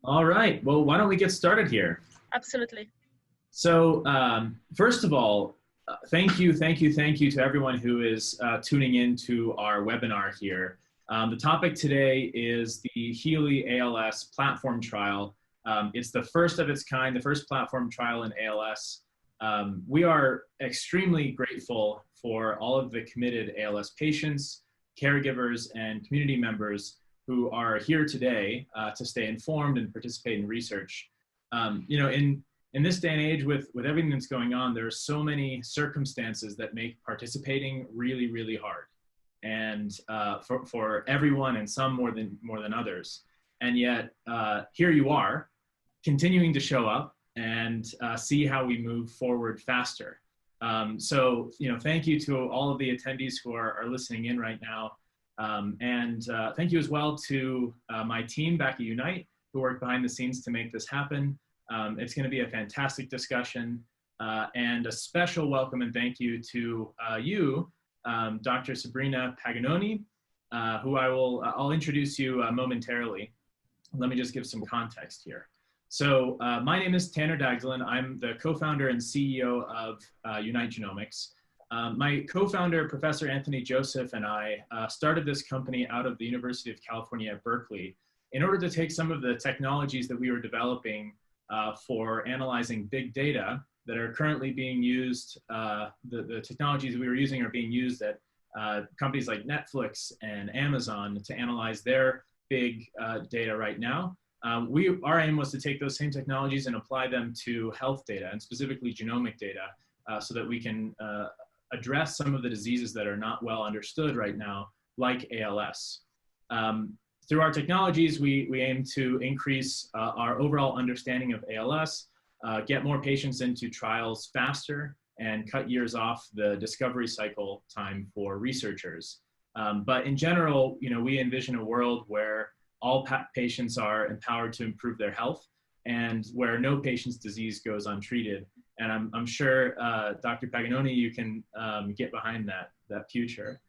All right. Well, why don't we get started here? Absolutely. So, first of all, thank you to everyone who is tuning in to our webinar here. The topic today is the HEALEY ALS platform trial. It's the first of its kind, the first platform trial in ALS. We are extremely grateful for all of the committed ALS patients, caregivers, and community members who are here today to stay informed and participate in research. In this day and age, with everything that's going on, there are so many circumstances that make participating really, really hard, and for everyone, and some more than others. And yet, here you are, continuing to show up and see how we move forward faster. So, thank you to all of the attendees who are listening in right now. And thank you as well to my team back at Unite, who worked behind the scenes to make this happen. It's going to be a fantastic discussion, and a special welcome and thank you to you, Dr. Sabrina Paganoni, who I'll introduce you momentarily. Let me just give some context here. So my name is Tanner Dagdalen. I'm the co-founder and CEO of Unite Genomics. My co-founder, Professor Anthony Joseph, and I started this company out of the University of California at Berkeley in order to take some of the technologies that we were developing for analyzing big data that are currently being used. The technologies we were using are being used at companies like Netflix and Amazon to analyze their big data right now. Our aim was to take those same technologies and apply them to health data, and specifically genomic data, so that we can address some of the diseases that are not well understood right now, like ALS. Through our technologies, we aim to increase our overall understanding of ALS, get more patients into trials faster, and cut years off the discovery cycle time for researchers. But in general, we envision a world where all patients are empowered to improve their health, and where no patient's disease goes untreated. And I'm sure, Dr. Paganoni, you can get behind that future.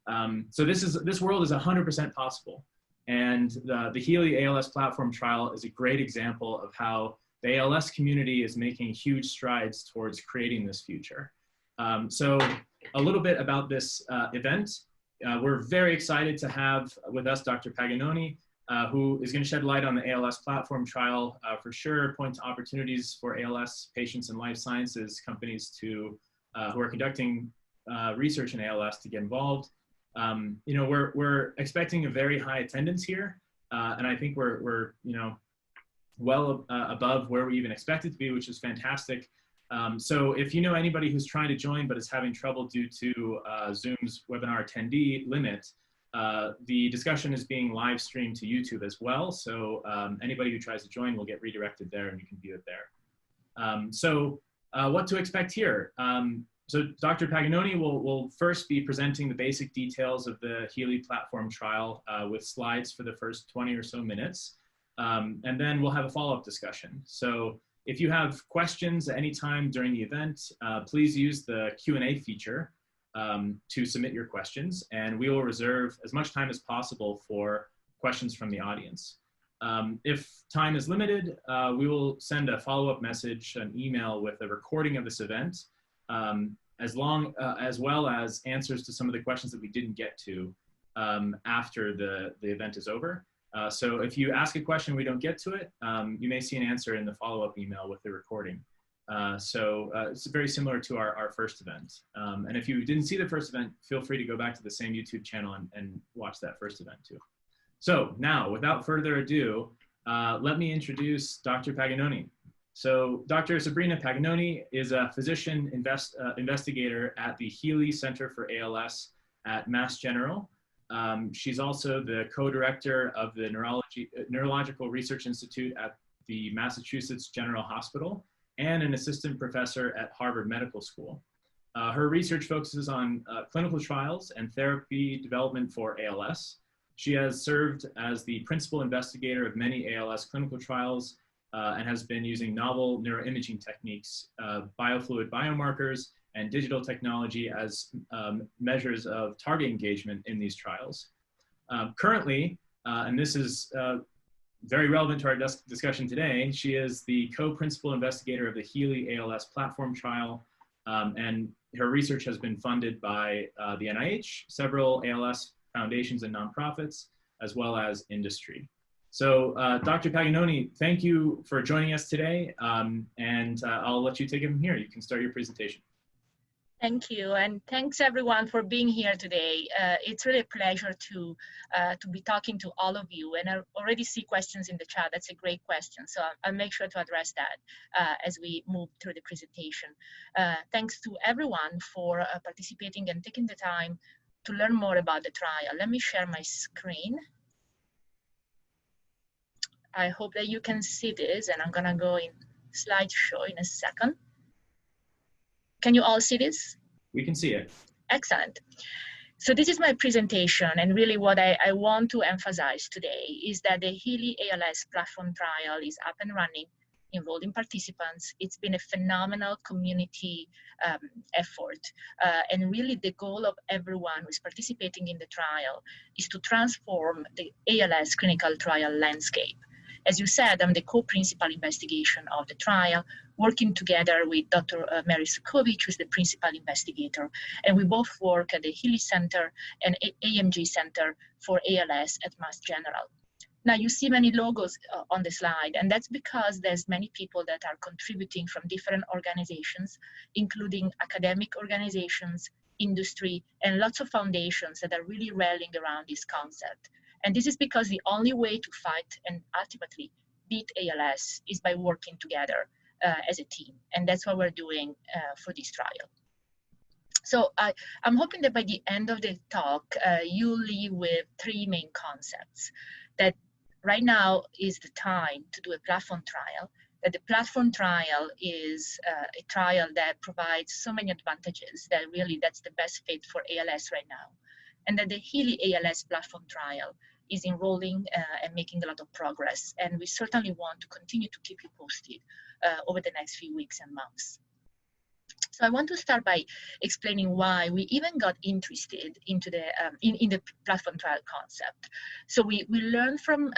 So this world is 100% possible. And the HEALEY ALS platform trial is a great example of how the ALS community is making huge strides towards creating this future. So a little bit about this event. We're very excited to have with us Dr. Paganoni, who is going to shed light on the ALS platform trial, for sure, point to opportunities for ALS patients and life sciences companies who are conducting research in ALS to get involved. We're expecting a very high attendance here, and I think we're well above where we even expected to be, which is fantastic. So if you know anybody who's trying to join but is having trouble due to Zoom's webinar attendee limit, the discussion is being live streamed to YouTube as well. So anybody who tries to join will get redirected there, and you can view it there. So what to expect here? So Dr. Paganoni will first be presenting the basic details of the HEALEY platform trial with slides for the first 20 or so minutes. And then we'll have a follow-up discussion. So if you have questions at any time during the event, please use the Q&A feature to submit your questions, and we will reserve as much time as possible for questions from the audience. If time is limited, we will send a follow-up message, an email with a recording of this event, as well as answers to some of the questions that we didn't get to after the event is over. So if you ask a question, we don't get to it, you may see an answer in the follow-up email with the recording. It's very similar to our first event. And if you didn't see the first event, feel free to go back to the same YouTube channel and watch that first event too. So now, without further ado, let me introduce Dr. Paganoni. So Dr. Sabrina Paganoni is a physician investigator at the HEALEY Center for ALS at Mass General. She's also the co-director of the Neurological Research Institute at the Massachusetts General Hospital, and an assistant professor at Harvard Medical School. Her research focuses on clinical trials and therapy development for ALS. She has served as the principal investigator of many ALS clinical trials and has been using novel neuroimaging techniques, biofluid biomarkers, and digital technology as measures of target engagement in these trials. Currently, and this is very relevant to our discussion today. She is the co-principal investigator of the HEALEY ALS platform trial, and her research has been funded by the NIH, several ALS foundations and nonprofits, as well as industry. So Dr. Paganoni, thank you for joining us today, and I'll let you take it from here. You can start your presentation. Thank you, and thanks everyone for being here today. It's really a pleasure to be talking to all of you, and I already see questions in the chat. That's a great question, so I'll make sure to address that as we move through the presentation. Thanks to everyone for participating and taking the time to learn more about the trial. Let me share my screen. I hope that you can see this, and I'm gonna go in slideshow in a second. Can you all see this? We can see it. Excellent. So this is my presentation, and really what I want to emphasize today is that the HEALEY ALS platform trial is up and running, enrolling participants. It's been a phenomenal community effort, and really the goal of everyone who's participating in the trial is to transform the ALS clinical trial landscape. As you said, I'm the co-principal investigation of the trial, working together with Dr. Mary Sukovic, who's the principal investigator, and we both work at the HEALEY Center and AMG Center for ALS at Mass General. Now you see many logos on the slide, and that's because there's many people that are contributing from different organizations, including academic organizations, industry, and lots of foundations that are really rallying around this concept. And this is because the only way to fight and ultimately beat ALS is by working together as a team. And that's what we're doing for this trial. So I'm hoping that by the end of the talk, you'll leave with three main concepts. That right now is the time to do a platform trial, that the platform trial is a trial that provides so many advantages that really that's the best fit for ALS right now. And that the HEALEY ALS platform trial is enrolling and making a lot of progress. And we certainly want to continue to keep you posted over the next few weeks and months. So I want to start by explaining why we even got interested into the in the platform trial concept. So we learned from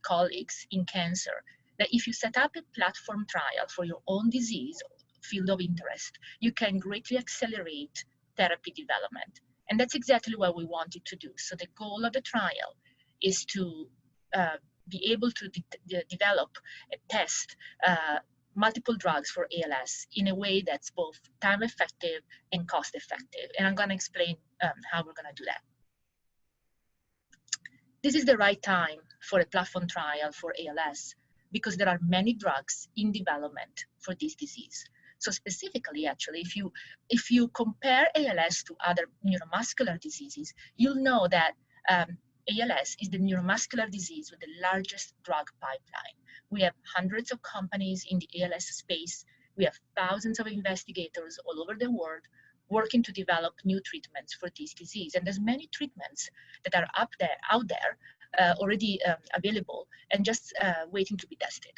colleagues in cancer that if you set up a platform trial for your own disease field of interest, you can greatly accelerate therapy development. And that's exactly what we wanted to do. So the goal of the trial is to be able to develop and test multiple drugs for ALS in a way that's both time effective and cost effective. And I'm going to explain how we're going to do that. This is the right time for a platform trial for ALS because there are many drugs in development for this disease. So specifically, actually, if you compare ALS to other neuromuscular diseases, you'll know that ALS is the neuromuscular disease with the largest drug pipeline. We have hundreds of companies in the ALS space. We have thousands of investigators all over the world working to develop new treatments for this disease. And there's many treatments that are out there already available and just waiting to be tested.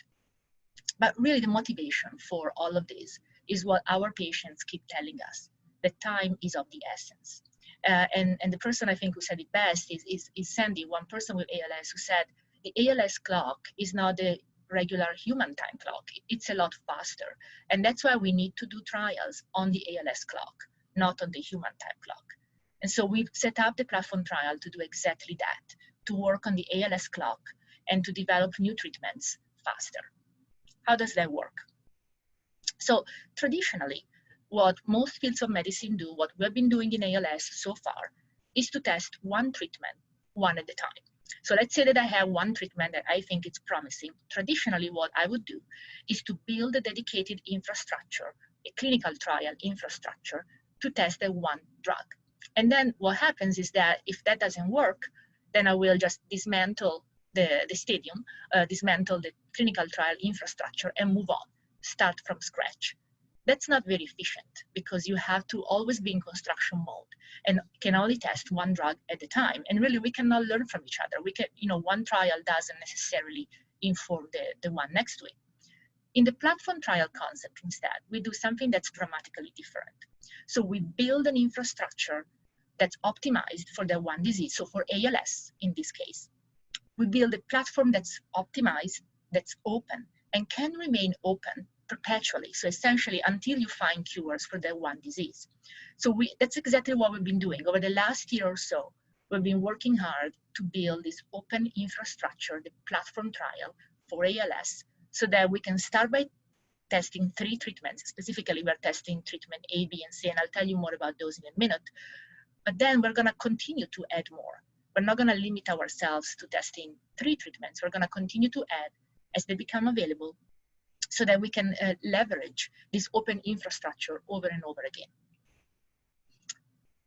But really the motivation for all of this is what our patients keep telling us, that time is of the essence. And the person I think who said it best is Sandy, one person with ALS, who said the ALS clock is not the regular human time clock. It's a lot faster. And that's why we need to do trials on the ALS clock, not on the human time clock. And so we've set up the platform trial to do exactly that, to work on the ALS clock and to develop new treatments faster. How does that work? So traditionally, what most fields of medicine do, what we've been doing in ALS so far, is to test one treatment, one at a time. So let's say that I have one treatment that I think is promising. Traditionally, what I would do is to build a dedicated infrastructure, a clinical trial infrastructure, to test that one drug. And then what happens is that if that doesn't work, then I will just dismantle the stadium, dismantle the clinical trial infrastructure and move on, start from scratch. That's not very efficient because you have to always be in construction mode and can only test one drug at a time. And really, we cannot learn from each other. We can, one trial doesn't necessarily inform the one next to it. In the platform trial concept, instead, we do something that's dramatically different. So we build an infrastructure that's optimized for the one disease, so for ALS in this case. we build a platform that's optimized, that's open, and can remain open perpetually. So essentially until you find cures for that one disease. So that's exactly what we've been doing. Over the last year or so, we've been working hard to build this open infrastructure, the platform trial for ALS, so that we can start by testing 3 treatments. Specifically, we're testing treatment A, B, and C, and I'll tell you more about those in a minute. But then we're gonna continue to add more. We're not gonna limit ourselves to testing 3 treatments. We're gonna continue to add as they become available so that we can leverage this open infrastructure over and over again.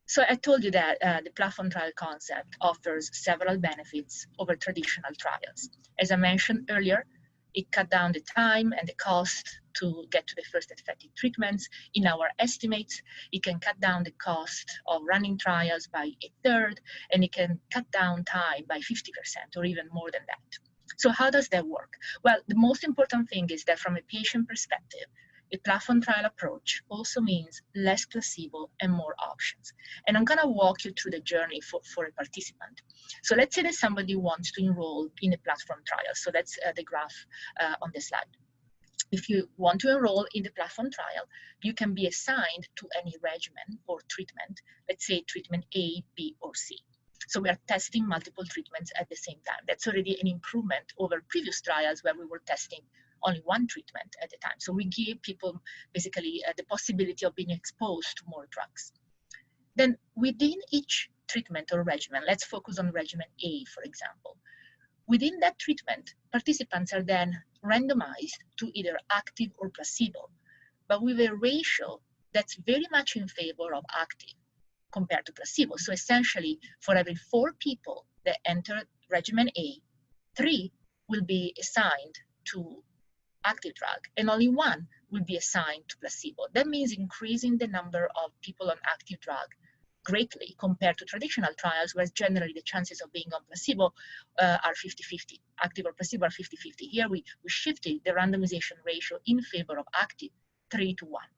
So I told you that the platform trial concept offers several benefits over traditional trials. As I mentioned earlier, it cut down the time and the cost to get to the first effective treatments. In our estimates, it can cut down the cost of running trials by 1/3, and it can cut down time by 50% or even more than that. So how does that work? Well, the most important thing is that from a patient perspective, a platform trial approach also means less placebo and more options. And I'm gonna walk you through the journey for a participant. So let's say that somebody wants to enroll in a platform trial. So that's the graph on the slide. If you want to enroll in the platform trial, you can be assigned to any regimen or treatment, let's say treatment A, B, or C. So we are testing multiple treatments at the same time. That's already an improvement over previous trials where we were testing only one treatment at a time. So we give people basically the possibility of being exposed to more drugs. Then within each treatment or regimen, let's focus on regimen A, for example. Within that treatment, participants are then randomized to either active or placebo, but with a ratio that's very much in favor of active compared to placebo. So essentially, for every 4 people that enter regimen A, 3 will be assigned to active drug, and only 1 will be assigned to placebo. That means increasing the number of people on active drug greatly compared to traditional trials, where generally the chances of being on placebo are 50-50. Active or placebo are 50-50. Here we shifted the randomization ratio in favor of active, 3-1.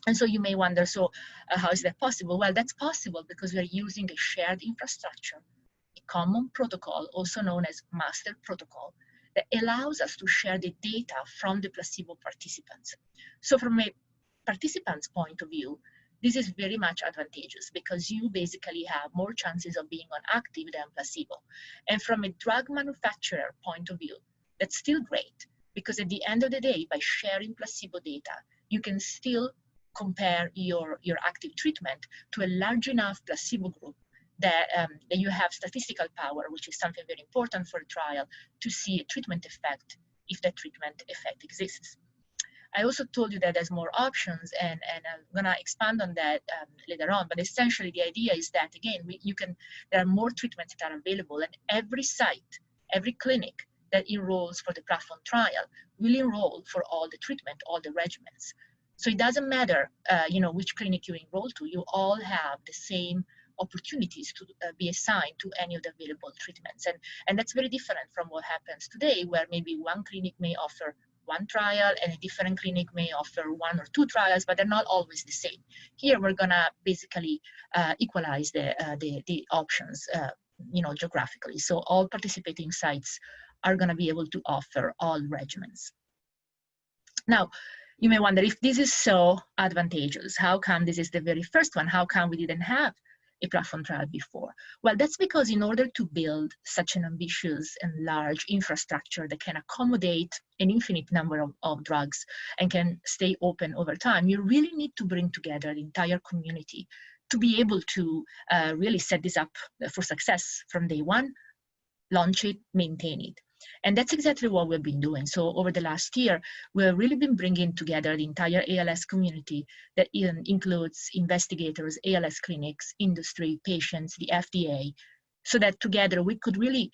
And so you may wonder, so how is that possible? Well, that's possible because we are using a shared infrastructure, a common protocol, also known as master protocol, that allows us to share the data from the placebo participants. So from a participant's point of view, this is very much advantageous because you basically have more chances of being on active than placebo. And from a drug manufacturer point of view, that's still great because at the end of the day, by sharing placebo data, you can still compare your active treatment to a large enough placebo group that you have statistical power, which is something very important for a trial, to see a treatment effect if that treatment effect exists. I also told you that there's more options, and I'm gonna expand on that later on, but essentially the idea is that, again, there are more treatments that are available, and every site, every clinic that enrolls for the platform trial will enroll for all the treatment, all the regimens. So it doesn't matter, which clinic you enroll to, you all have the same opportunities to be assigned to any of the available treatments. And that's very different from what happens today, where maybe one clinic may offer one trial and a different clinic may offer 1 or 2 trials, but they're not always the same. Here, we're gonna basically equalize the options, geographically. So all participating sites are gonna be able to offer all regimens. Now, you may wonder, if this is so advantageous, how come this is the very first one? How come we didn't have a platform trial before? Well, that's because in order to build such an ambitious and large infrastructure that can accommodate an infinite number of drugs and can stay open over time, you really need to bring together the entire community to be able to really set this up for success from day one, launch it, maintain it. And that's exactly what we've been doing. So over the last year, we've really been bringing together the entire ALS community that includes investigators, ALS clinics, industry, patients, the FDA, so that together we could really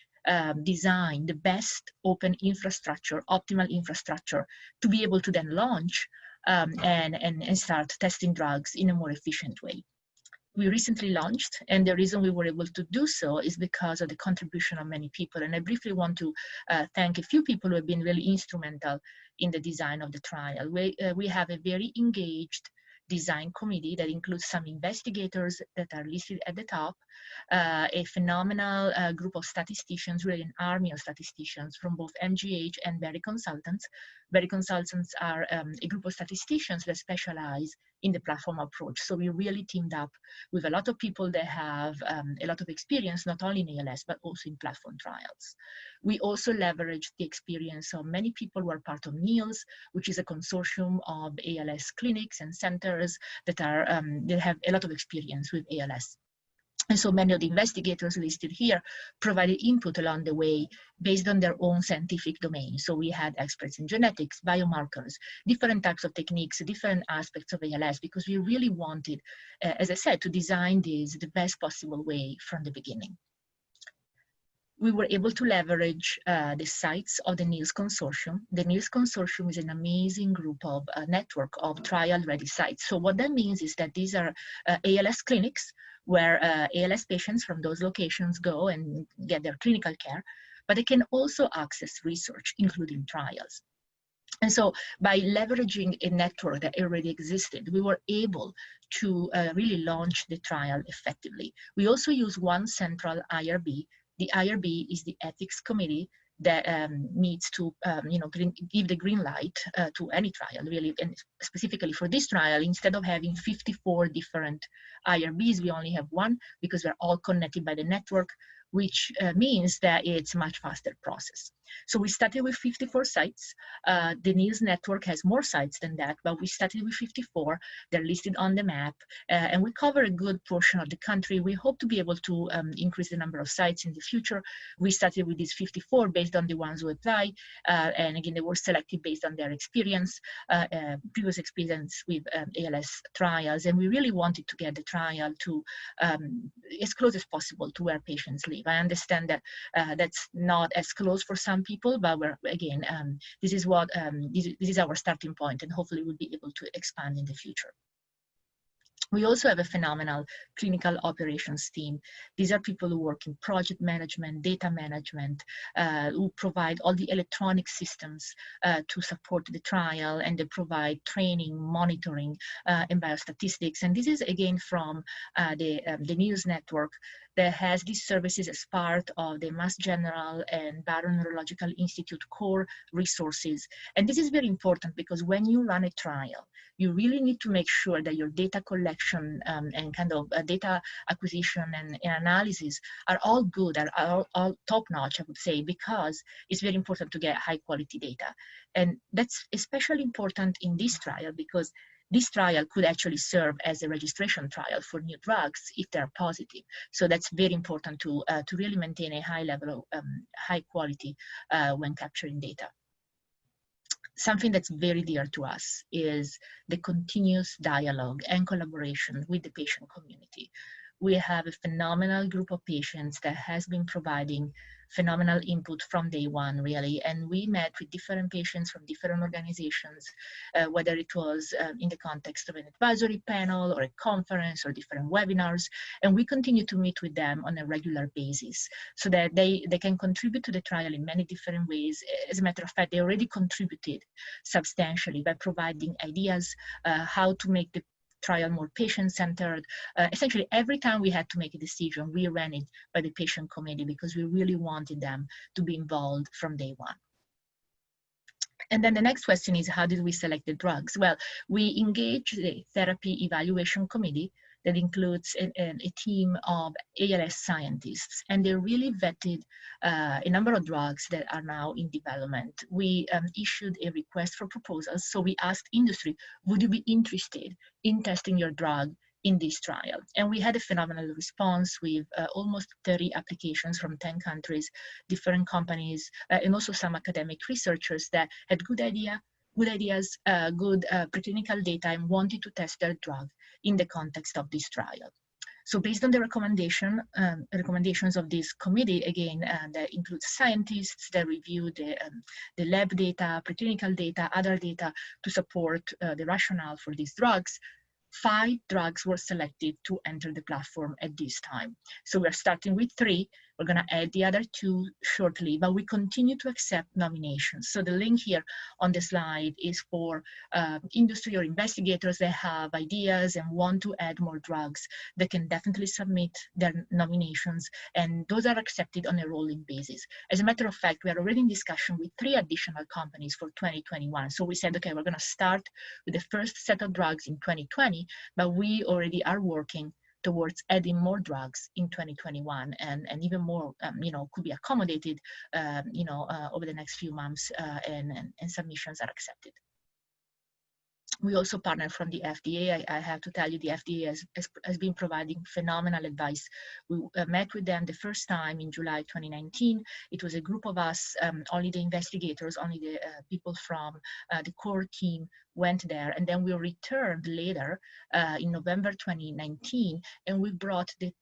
design the best open infrastructure, optimal infrastructure, to be able to then launch and start testing drugs in a more efficient way. We recently launched, and the reason we were able to do so is because of the contribution of many people. And I briefly want to thank a few people who have been really instrumental in the design of the trial. We have a very engaged design committee that includes some investigators that are listed at the top, a phenomenal group of statisticians, really an army of statisticians from both MGH and Berry Consultants. Berry Consultants are a group of statisticians that specialize in the platform approach. So we really teamed up with a lot of people that have a lot of experience, not only in ALS, but also in platform trials. We also leveraged the experience of many people who are part of NEALS, which is a consortium of ALS clinics and centers that are that have a lot of experience with ALS. And so many of the investigators listed here provided input along the way based on their own scientific domain. So we had experts in genetics, biomarkers, different types of techniques, different aspects of ALS, because we really wanted, as I said, to design this the best possible way from the beginning. We were able to leverage the sites of the NEALS Consortium. The NEALS Consortium is an amazing group of network of trial-ready sites. So what that means is that these are ALS clinics where ALS patients from those locations go and get their clinical care, but they can also access research, including trials. And so by leveraging a network that already existed, we were able to really launch the trial effectively. We also use one central IRB. The IRB is the ethics committee that needs to give the green light to any trial, really. And specifically for this trial, instead of having 54 different IRBs, we only have one because we're all connected by the network, which means that it's a much faster process. So we started with 54 sites. The NEALS network has more sites than that, but we started with 54. They're listed on the map, and we cover a good portion of the country. We hope to be able to increase the number of sites in the future. We started with these 54 based on the ones who apply, and again, they were selected based on their experience, previous experience with ALS trials, and we really wanted to get the trial to as close as possible to where patients live. I understand that that's not as close for some people, but we're, again, this is what this is our starting point, and hopefully we'll be able to expand in the future. We also have a phenomenal clinical operations team. These are people who work in project management, data management, who provide all the electronic systems to support the trial, and they provide training, monitoring, and biostatistics. And this is again from the NEALS network that has these services as part of the Mass General and Barrow Neurological Institute core resources. And this is very important because when you run a trial, you really need to make sure that your data collection and kind of data acquisition and analysis are all good, are all top-notch, I would say, because it's very important to get high-quality data. And that's especially important in this trial because this trial could actually serve as a registration trial for new drugs if they're positive. So that's very important to really maintain a high level of high quality when capturing data. Something that's very dear to us is the continuous dialogue and collaboration with the patient community. We have a phenomenal group of patients that has been providing phenomenal input from day one, really. And we met with different patients from different organizations, whether it was in the context of an advisory panel or a conference or different webinars. And we continue to meet with them on a regular basis so that they can contribute to the trial in many different ways. As a matter of fact, they already contributed substantially by providing ideas how to make the trial more patient-centered. Essentially, every time we had to make a decision, we ran it by the patient committee because we really wanted them to be involved from day one. And then the next question is, how did we select the drugs? Well, we engaged the therapy evaluation committee that includes a team of ALS scientists, and they really vetted a number of drugs that are now in development. We issued a request for proposals, so we asked industry, would you be interested in testing your drug in this trial? And we had a phenomenal response with almost 30 applications from 10 countries, different companies, and also some academic researchers that had good ideas, good preclinical data, and wanted to test their drug in the context of this trial. So based on the recommendations of this committee, again, that includes scientists that review the lab data, preclinical data, other data to support the rationale for these drugs, 5 drugs were selected to enter the platform at this time. So we're starting with 3, We're going to add the other two shortly, but we continue to accept nominations. So the link here on the slide is for industry or investigators that have ideas and want to add more drugs. They can definitely submit their nominations, and those are accepted on a rolling basis. As a matter of fact, we are already in discussion with 3 additional companies for 2021. So we said, okay, we're going to start with the first set of drugs in 2020, but we already are working towards adding more drugs in 2021, and even more, could be accommodated, over the next few months, and submissions are accepted. We also partner from the FDA. I have to tell you, the FDA has been providing phenomenal advice. We met with them the first time in July 2019. It was a group of us, only the investigators, only the people from the core team went there, and then we returned later in November 2019, and we brought the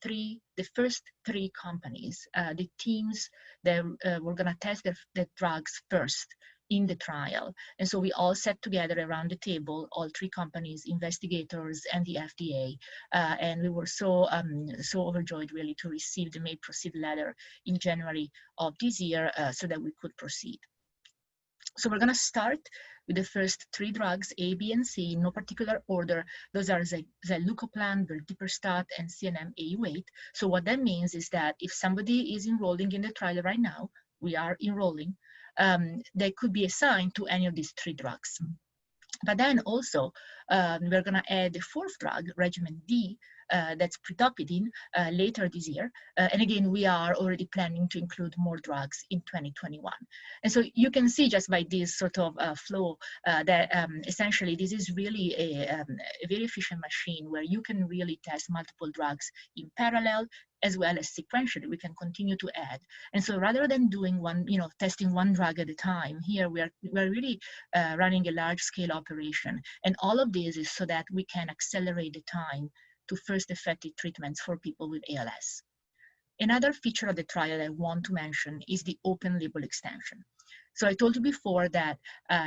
first 3 companies, the teams that were going to test the drugs first in the trial. And so we all sat together around the table, all 3 companies, investigators, and the FDA, and we were so overjoyed really to receive the May Proceed letter in January of this year, so that we could proceed. So we're going to start with the first 3 drugs, A, B, and C, in no particular order. Those are zilucoplan, verdiperstat, and CNM-Au8. So what that means is that if somebody is enrolling in the trial right now, we are enrolling, they could be assigned to any of these 3 drugs. But then also, we're going to add the 4th drug, regimen D, that's pritopidine, later this year. And again, we are already planning to include more drugs in 2021. And so you can see just by this sort of flow that essentially this is really a very efficient machine where you can really test multiple drugs in parallel, as well as sequentially. We can continue to add. And so rather than doing testing one drug at a time, here we're really running a large scale operation. And all of this is so that we can accelerate the time to first effective treatments for people with ALS. Another feature of the trial I want to mention is the open label extension. So I told you before that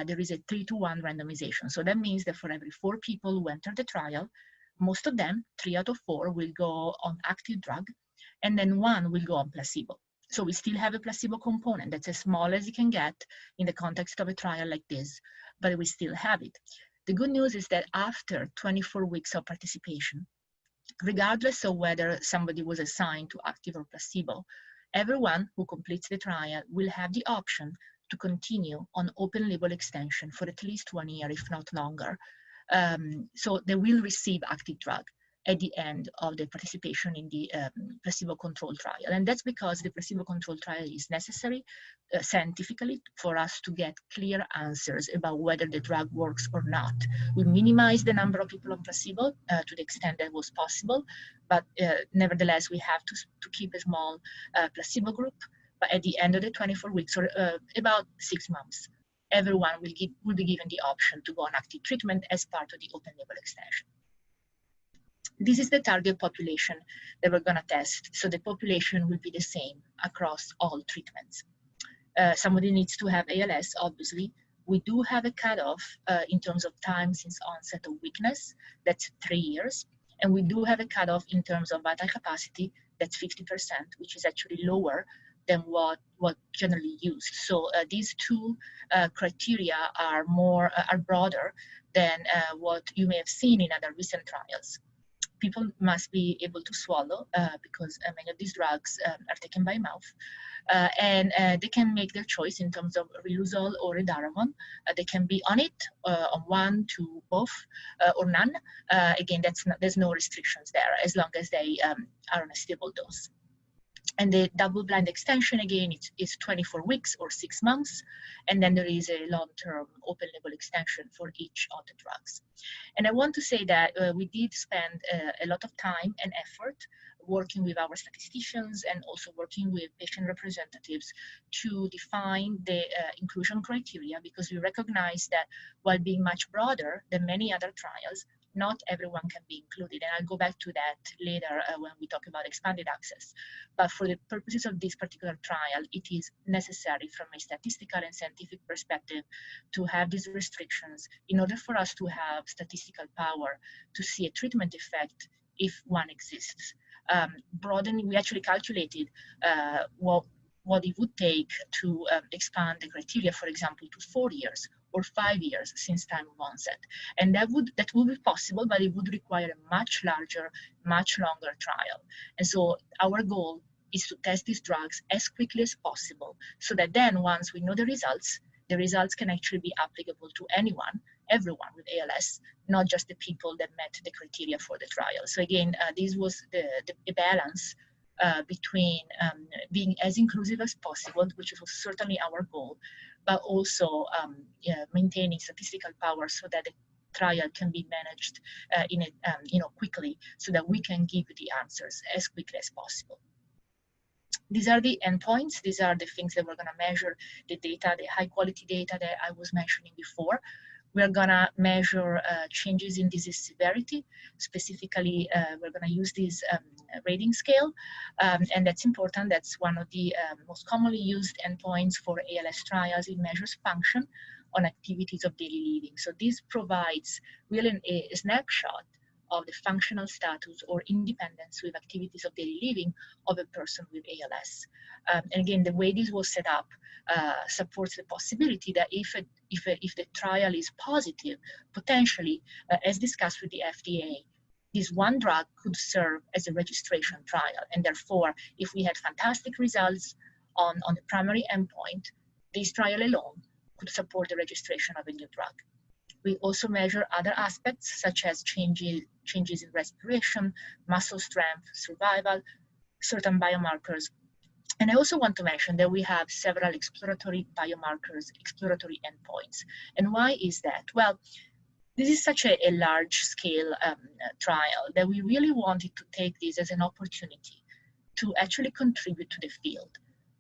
there is a 3-to-1 randomization. So that means that for every 4 people who enter the trial, most of them, 3 out of 4, will go on active drug, and then 1 will go on placebo. So we still have a placebo component that's as small as you can get in the context of a trial like this, but we still have it. The good news is that after 24 weeks of participation, regardless of whether somebody was assigned to active or placebo, everyone who completes the trial will have the option to continue on open label extension for at least 1 year, if not longer. So they will receive active drug at the end of the participation in the placebo-controlled trial. And that's because the placebo-controlled trial is necessary scientifically for us to get clear answers about whether the drug works or not. We minimize the number of people on placebo to the extent that was possible, but nevertheless, we have to keep a small placebo group. But at the end of the 24 weeks, or about 6 months, everyone will be given the option to go on active treatment as part of the open label extension. This is the target population that we're going to test. So the population will be the same across all treatments. Somebody needs to have ALS, obviously. We do have a cutoff in terms of time since onset of weakness, that's 3 years. And we do have a cutoff in terms of vital capacity, that's 50%, which is actually lower than what generally used. So these 2 criteria are broader than what you may have seen in other recent trials. People must be able to swallow because many of these drugs are taken by mouth, and they can make their choice in terms of riluzole or edaravone. They can be on it, on 1, 2, both, or none. Again, there's no restrictions there as long as they are on a stable dose. And the double-blind extension, again, is 24 weeks or 6 months. And then there is a long-term open-label extension for each of the drugs. And I want to say that we did spend a lot of time and effort working with our statisticians and also working with patient representatives to define the inclusion criteria, because we recognize that while being much broader than many other trials, not everyone can be included. And I'll go back to that later when we talk about expanded access. But for the purposes of this particular trial, it is necessary from a statistical and scientific perspective to have these restrictions in order for us to have statistical power to see a treatment effect if one exists. broadening, we actually calculated what it would take to expand the criteria, for example, to 4 years or 5 years since time of onset. And that would be possible, but it would require a much larger, much longer trial. And so our goal is to test these drugs as quickly as possible, so that then once we know the results can actually be applicable to everyone with ALS, not just the people that met the criteria for the trial. So again, this was the balance between being as inclusive as possible, which was certainly our goal, but also maintaining statistical power so that the trial can be managed quickly, so that we can give the answers as quickly as possible. These are the endpoints. These are the things that we're going to measure, the data, the high quality data that I was mentioning before. We're going to measure changes in disease severity. Specifically, we're going to use this rating scale, and that's important. That's one of the most commonly used endpoints for ALS trials. It measures function on activities of daily living. So this provides really a snapshot of the functional status or independence with activities of daily living of a person with ALS. And again, the way this was set up supports the possibility that if the trial is positive, potentially, as discussed with the FDA, this one drug could serve as a registration trial. And therefore, if we had fantastic results on the primary endpoint, this trial alone could support the registration of a new drug. We also measure other aspects, such as changes in respiration, muscle strength, survival, certain biomarkers. And I also want to mention that we have several exploratory biomarkers, exploratory endpoints. And why is that? Well, this is such a large-scale trial that we really wanted to take this as an opportunity to actually contribute to the field.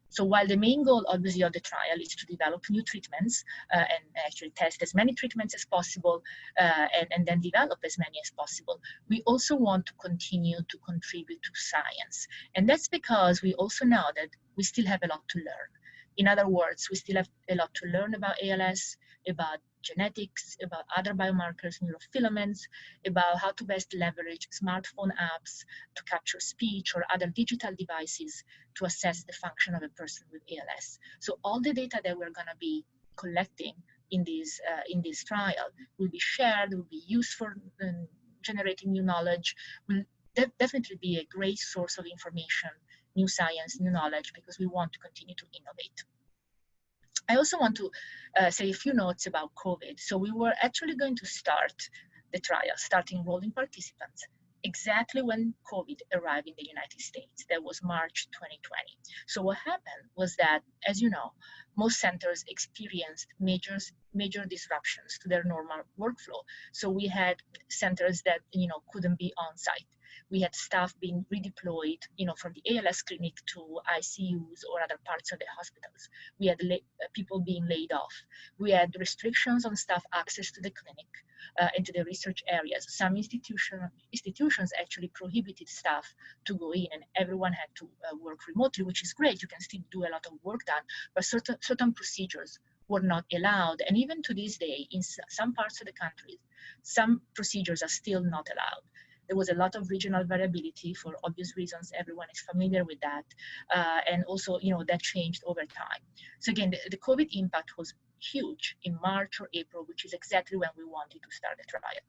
So while the main goal, obviously, of the trial is to develop new treatments and actually test as many treatments as possible and then develop as many as possible, we also want to continue to contribute to science. And that's because we also know that we still have a lot to learn. In other words, we still have a lot to learn about ALS, about genetics, about other biomarkers, neurofilaments, about how to best leverage smartphone apps to capture speech or other digital devices to assess the function of a person with ALS. So all the data that we're going to be collecting in this trial will be shared, will be used for generating new knowledge, will definitely be a great source of information, new science, new knowledge, because we want to continue to innovate. I also want to say a few notes about COVID. So we were actually going to start the trial, start enrolling participants exactly when COVID arrived in the United States. That was March 2020. So what happened was that, as you know, most centers experienced major disruptions to their normal workflow. So we had centers that couldn't be on site. We had staff being redeployed, from the ALS clinic to ICUs or other parts of the hospitals. We had people being laid off. We had restrictions on staff access to the clinic and to the research areas. Some institutions actually prohibited staff to go in, and everyone had to work remotely, which is great. You can still do a lot of work done, but certain procedures were not allowed. And even to this day, in some parts of the country, some procedures are still not allowed. There was a lot of regional variability for obvious reasons. Everyone is familiar with that. And also, that changed over time. So again, the COVID impact was huge in March or April, which is exactly when we wanted to start the trial.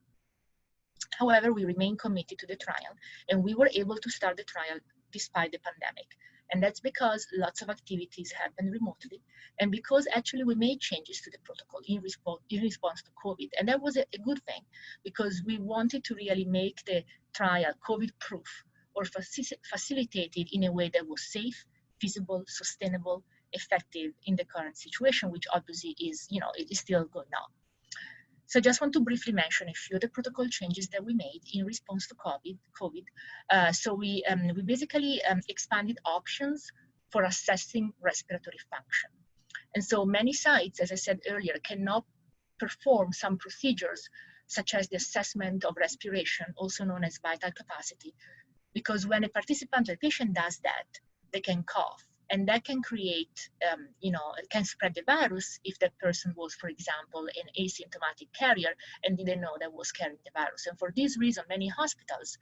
However, we remain committed to the trial, and we were able to start the trial despite the pandemic. And that's because lots of activities happen remotely, and because actually we made changes to the protocol in response to COVID. And that was a good thing, because we wanted to really make the trial COVID-proof, or facilitated in a way that was safe, feasible, sustainable, effective in the current situation, which obviously is, it is still going on. So I just want to briefly mention a few of the protocol changes that we made in response to COVID. So we basically expanded options for assessing respiratory function. And so many sites, as I said earlier, cannot perform some procedures, such as the assessment of respiration, also known as vital capacity, because when a participant or patient does that, they can cough, And that can create, it can spread the virus if that person was, for example, an asymptomatic carrier and didn't know that was carrying the virus. And for this reason, many hospitals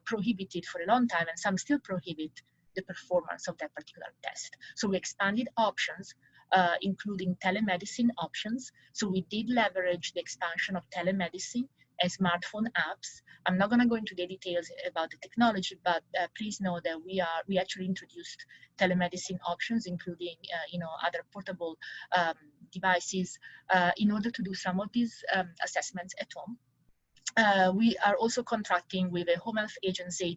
prohibited for a long time, and some still prohibit the performance of that particular test. So we expanded options, including telemedicine options. So we did leverage the expansion of telemedicine and smartphone apps. I'm not going to go into the details about the technology, but please know that we actually introduced telemedicine options, including other portable devices, in order to do some of these assessments at home. We are also contracting with a home health agency.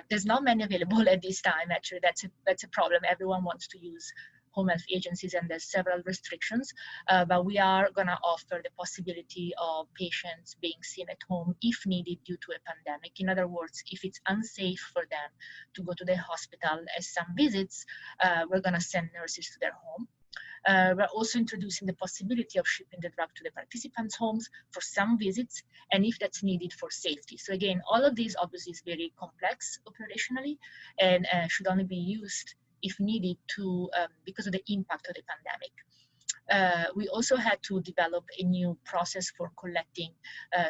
There's not many available at this time. Actually, that's a problem. Everyone wants to use home health agencies, and there's several restrictions, but we are going to offer the possibility of patients being seen at home if needed due to a pandemic. In other words, if it's unsafe for them to go to the hospital as some visits, we're going to send nurses to their home. We're also introducing the possibility of shipping the drug to the participants' homes for some visits, and if that's needed for safety. So again, all of these obviously is very complex operationally, and should only be used if needed to, because of the impact of the pandemic. We also had to develop a new process for collecting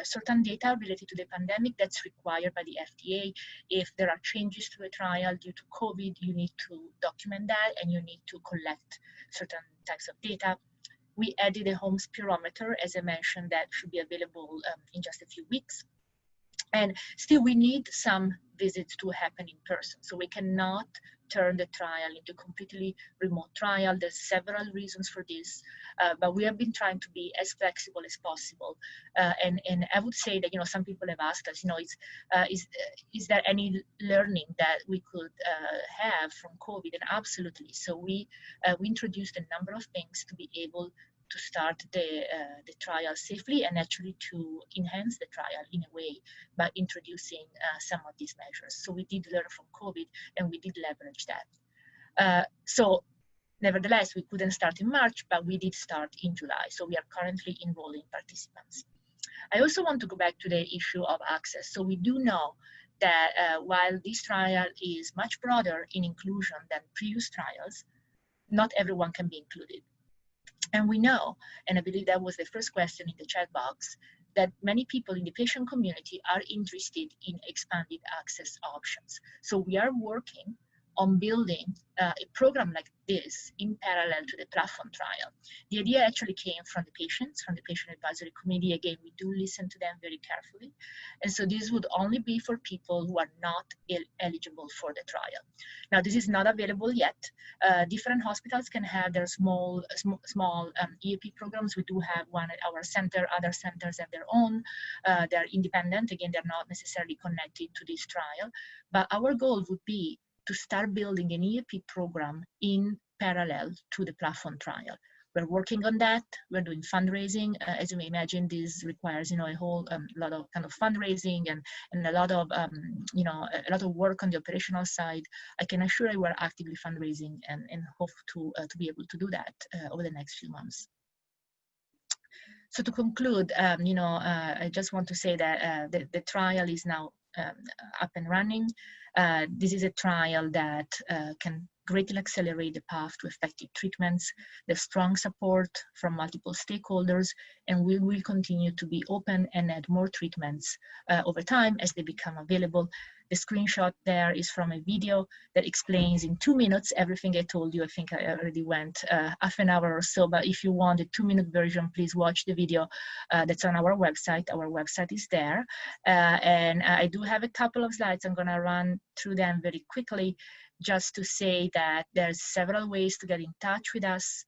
certain data related to the pandemic that's required by the FDA. If there are changes to a trial due to COVID, you need to document that, and you need to collect certain types of data. We added a home spirometer, as I mentioned, that should be available in just a few weeks. And still, we need some visits to happen in person. So we cannot turn the trial into a completely remote trial. There's several reasons for this, but we have been trying to be as flexible as possible. And I would say that, some people have asked us, is there any learning that we could have from COVID? And absolutely. So we introduced a number of things to be able to start the trial safely, and actually to enhance the trial in a way by introducing some of these measures. So we did learn from COVID, and we did leverage that. So nevertheless, we couldn't start in March, but we did start in July. So we are currently enrolling participants. I also want to go back to the issue of access. So we do know that while this trial is much broader in inclusion than previous trials, not everyone can be included. And we know, and I believe that was the first question in the chat box, that many people in the patient community are interested in expanded access options. So we are working on building a program like this in parallel to the platform trial. The idea actually came from the patients, from the patient advisory committee. Again, we do listen to them very carefully. And so this would only be for people who are not eligible for the trial. Now, this is not available yet. Different hospitals can have their small EAP programs. We do have one at our center. Other centers have their own. They're independent. Again, they're not necessarily connected to this trial. But our goal would be to start building an EAP program in parallel to the platform trial. We're working on that. We're doing fundraising. As you may imagine, this requires, a whole lot of kind of fundraising and a lot of, a lot of work on the operational side. I can assure you we're actively fundraising and hope to be able to do that over the next few months. So to conclude, I just want to say that the trial is now up and running. This is a trial that can greatly accelerate the path to effective treatments. There's strong support from multiple stakeholders, and we will continue to be open and add more treatments over time as they become available. The screenshot there is from a video that explains in 2 minutes everything I told you. I think I already went half an hour or so, but if you want a 2-minute version, please watch the video that's on our website. Our website is there. And I do have a couple of slides. I'm gonna run through them very quickly, just to say that there's several ways to get in touch with us.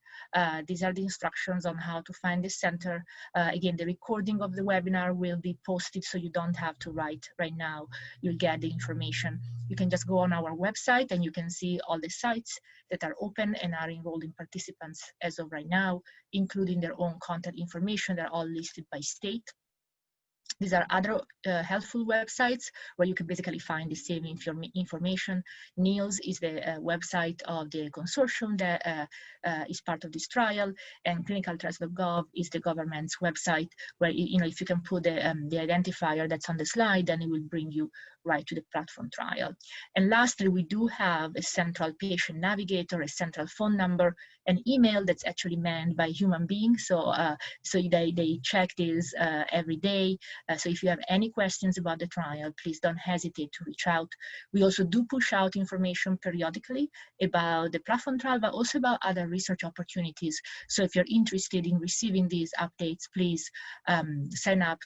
These are the instructions on how to find the center. Again, the recording of the webinar will be posted, so you don't have to write right now. You'll get the information. You can just go on our website and you can see all the sites that are open and are enrolling participants as of right now, including their own contact information. They're all listed by state. These are other helpful websites where you can basically find the same information. NEALS is the website of the consortium that is part of this trial, and clinicaltrials.gov is the government's website where, if you can put the identifier that's on the slide, then it will bring you right to the platform trial. And lastly, we do have a central patient navigator, a central phone number, an email that's actually manned by human beings. So, so they check this every day. So if you have any questions about the trial, please don't hesitate to reach out. We also do push out information periodically about the platform trial, but also about other research opportunities. So if you're interested in receiving these updates, please sign up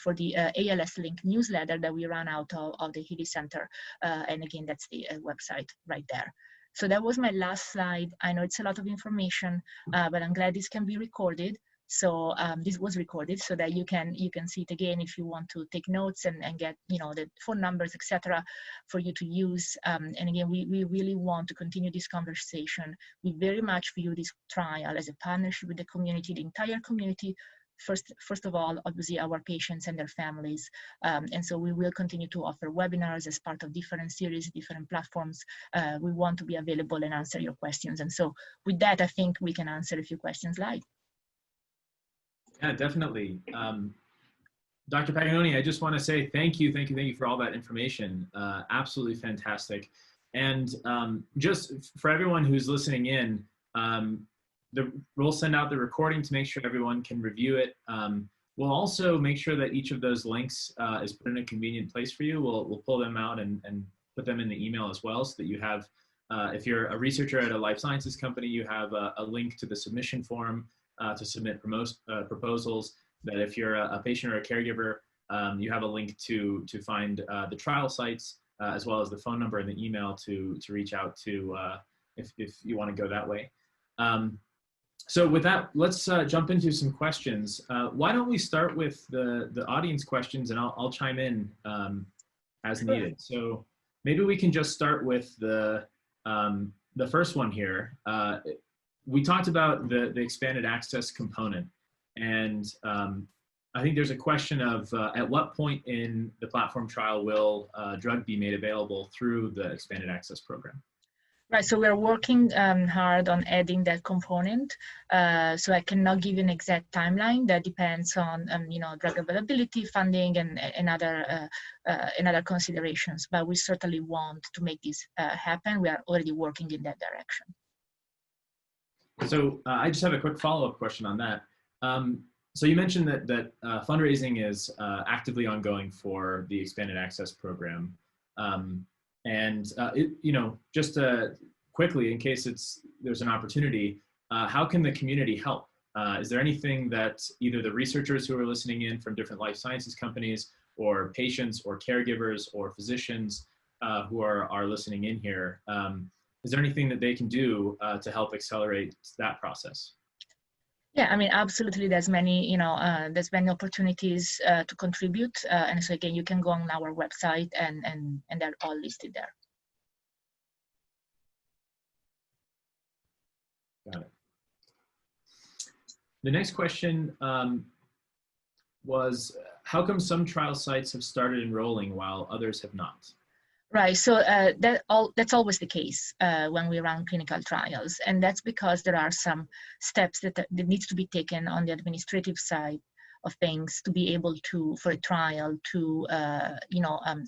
for the ALS Link newsletter that we run out of the Healy Center. And again, that's the website right there. So that was my last slide. I know it's a lot of information, but I'm glad this can be recorded. So this was recorded so that you can see it again if you want to take notes and get the phone numbers, etc., for you to use. And again, we really want to continue this conversation. We very much view this trial as a partnership with the community, the entire community. First of all, obviously our patients and their families. And so we will continue to offer webinars as part of different series, different platforms. We want to be available and answer your questions. And so with that, I think we can answer a few questions live. Yeah, definitely. Dr. Paganoni, I just want to say thank you for all that information. Absolutely fantastic. And just for everyone who's listening in, we'll send out the recording to make sure everyone can review it. We'll also make sure that each of those links is put in a convenient place for you. We'll pull them out and put them in the email as well, so that you have, if you're a researcher at a life sciences company, you have a link to the submission form to submit proposals. That if you're a patient or a caregiver, you have a link to find the trial sites, as well as the phone number and the email to reach out to if you want to go that way. So with that, let's jump into some questions. Why don't we start with the audience questions, and I'll chime in as needed. So maybe we can just start with the first one here. We talked about the expanded access component, and I think there's a question of at what point in the platform trial will drug be made available through the expanded access program? Right, so we're working hard on adding that component. So I cannot give you an exact timeline. That depends on drug availability, funding, and other considerations. But we certainly want to make this happen. We are already working in that direction. So I just have a quick follow-up question on that. So you mentioned that fundraising is actively ongoing for the expanded access program. Just quickly, in case there's an opportunity, how can the community help? Is there anything that either the researchers who are listening in from different life sciences companies, or patients or caregivers or physicians who are listening in here, is there anything that they can do to help accelerate that process? Yeah, I mean, absolutely. There's many, there's many opportunities to contribute. And so again, you can go on our website and they're all listed there. Got it. The next question was, how come some trial sites have started enrolling while others have not? Right, so that's always the case when we run clinical trials, and that's because there are some steps that needs to be taken on the administrative side of things to be able to, for a trial to,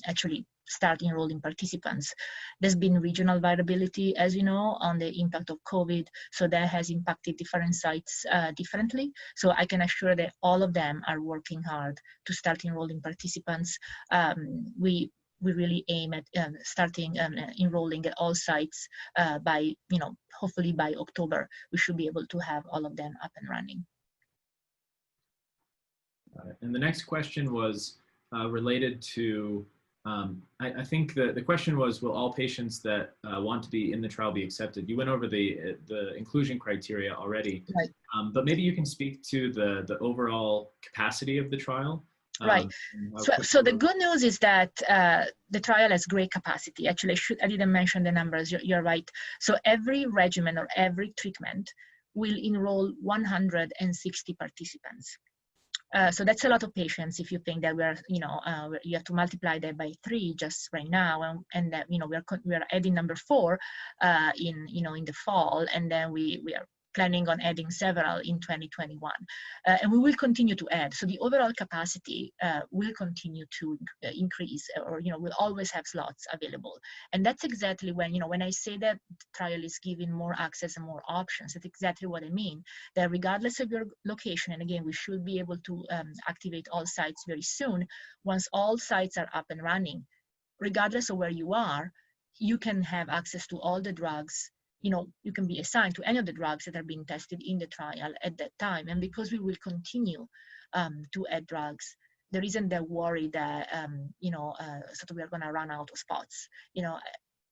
actually start enrolling participants. There's been regional variability, as you know, on the impact of COVID, so that has impacted different sites differently. So I can assure that all of them are working hard to start enrolling participants. We really aim at starting enrolling at all sites by, hopefully by October, we should be able to have all of them up and running. And the next question was related to, I think the question was, will all patients that want to be in the trial be accepted? You went over the inclusion criteria already, right. But maybe you can speak to the overall capacity of the trial. Right. So the good news is that the trial has great capacity. Actually, I didn't mention the numbers. You're right. So every regimen or every treatment will enroll 160 participants. So that's a lot of patients. If you think that you have to multiply that by 3 just right now, and that we are adding number 4 in the fall, and then we are planning on adding several in 2021. And we will continue to add. So the overall capacity will continue to increase, or, we'll always have slots available. And that's exactly when I say that the trial is giving more access and more options, that's exactly what I mean. That regardless of your location, and again, we should be able to activate all sites very soon. Once all sites are up and running, regardless of where you are, you can have access to all the drugs. You can be assigned to any of the drugs that are being tested in the trial at that time. And because we will continue to add drugs, there isn't that worry that, sort of we are going to run out of spots.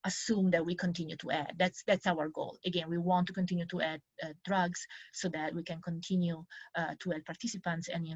Assume that we continue to add. That's our goal. Again, we want to continue to add drugs so that we can continue to add participants and